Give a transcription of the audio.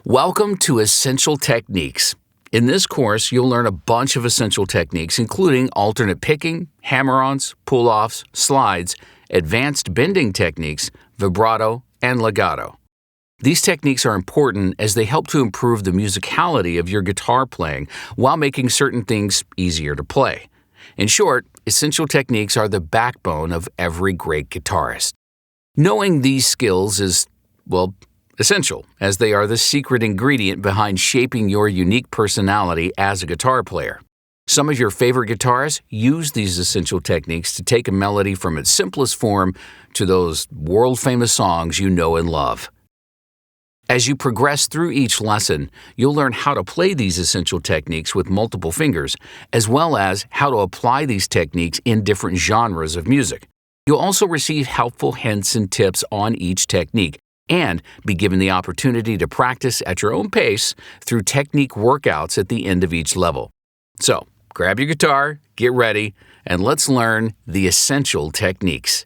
Welcome to Essential Techniques. In this course, you'll learn a bunch of essential techniques, including alternate picking, hammer-ons, pull-offs, slides, advanced bending techniques, vibrato, and legato. These techniques are important as they help to improve the musicality of your guitar playing while making certain things easier to play. In short, essential techniques are the backbone of every great guitarist. Knowing these skills is, essential, as they are the secret ingredient behind shaping your unique personality as a guitar player. Some of your favorite guitarists use these essential techniques to take a melody from its simplest form to those world-famous songs you know and love. As you progress through each lesson, you'll learn how to play these essential techniques with multiple fingers, as well as how to apply these techniques in different genres of music. You'll also receive helpful hints and tips on each technique, and be given the opportunity to practice at your own pace through technique workouts at the end of each level. So, grab your guitar, get ready, and let's learn the essential techniques.